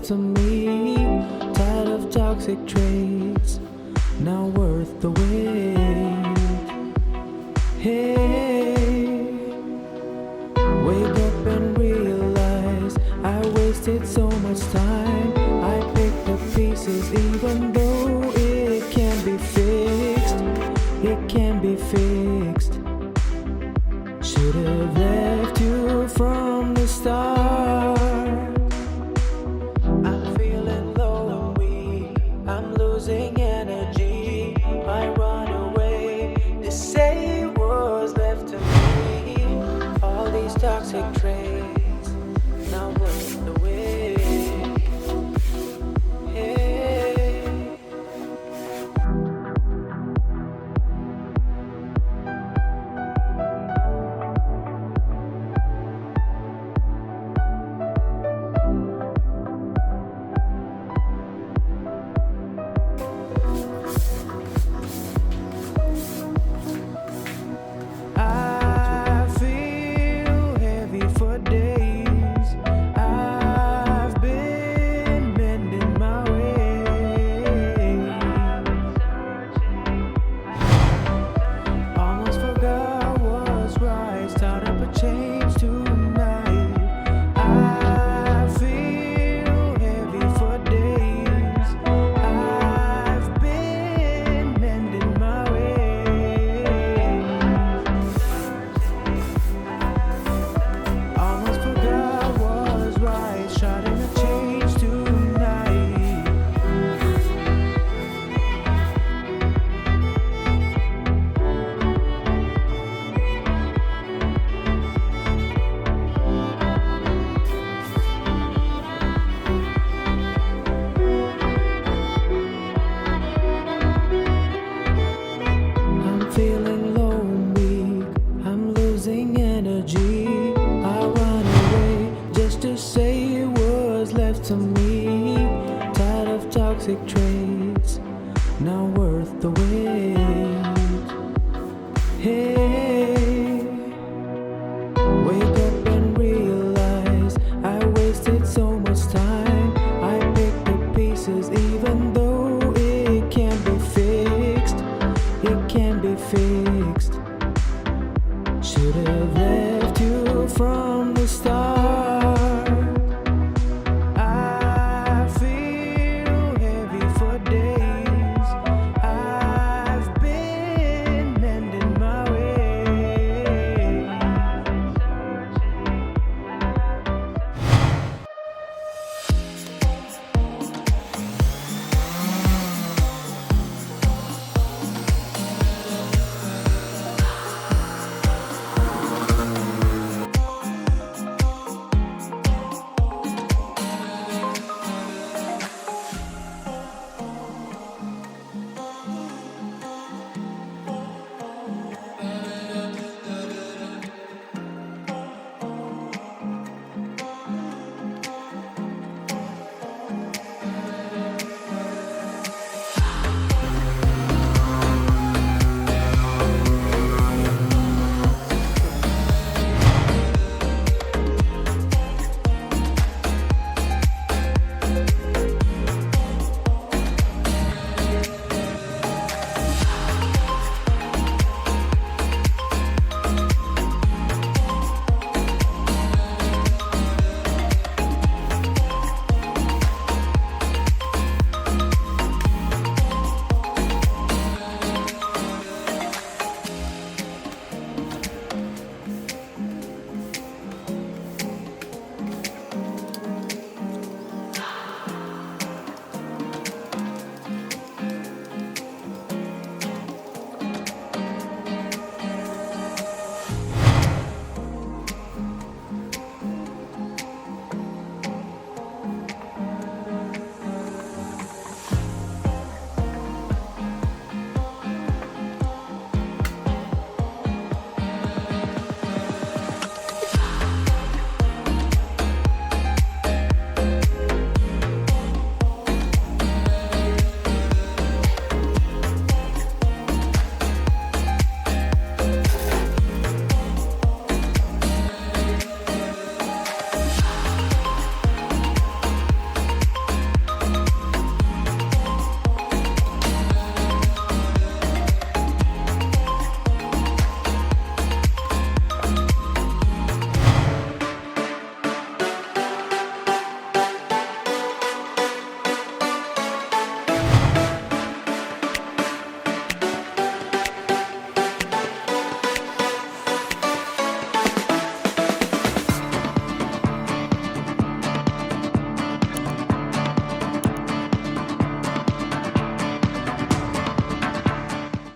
To me, tired of toxic traits, now worth the wait. Hey, wake up and realize I wasted so much time. I picked up pieces even though it can be fixed. It can be fixed. Should have left you from the start. Losing energy, I run away. They say it was left to me. All these toxic traits, now worth the wait. Hey. To me, tired of toxic traits, now worth the wait. Hey.